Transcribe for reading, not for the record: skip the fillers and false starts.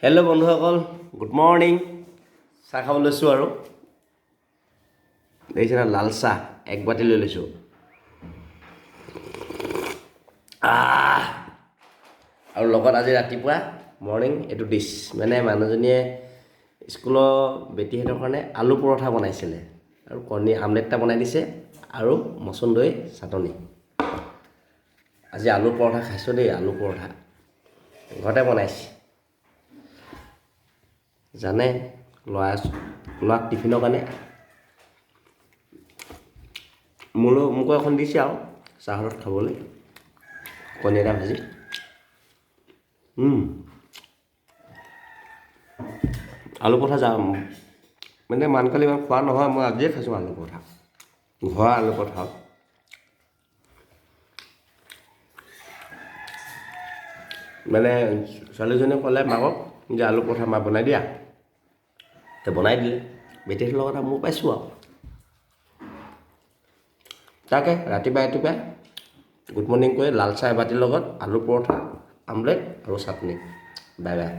Hello' বন্ধুসকল, good morning. চাহ খাব লৈছোঁ আৰু দেখিছেনে, লাল চাহ এক বাতি লৈ লৈছোঁ। আৰু লগত আজি ৰাতিপুৱা মৰ্ণিং এইটো ডিছ, মানে মানুহজনীয়ে স্কুলৰ বেটীহঁতৰ কাৰণে আলু পৰঠা বনাইছিলে আৰু কণী আমলেট এটা বনাই দিছে আৰু মচন্দৰী চাটনি। আজি আলু পৰঠা খাইছোঁ দেই, আলু পৰঠা ঘৰতে বনাইছে। জানে ল'ৰাক টিফিনৰ কাৰণে মোকো এখন দিছে আৰু চাহৰ লগত খাবলৈ, কণী এটা ভাজি। আলু পৰঠা যাম মানে মানকালি ইমান খোৱা নহয়, মই আজিয়ে খাইছোঁ আলু পৰঠা, ঘৰৰ আলু পৰঠা। মানে ছোৱালীজনীয়ে ক'লে মাকক যে আলু পৰঠা মা বনাই দিয়া, তো বনাই দিলে। বেটীহঁতৰ লগত আৰু মই পাইছোঁ আৰু তাকে ৰাতিপুৱাই গুড মৰ্ণিং কৰি লাল চাহ এবাতিৰ লগত আলু পৰঠা, আমলেট আৰু চাটনি। Bye bye.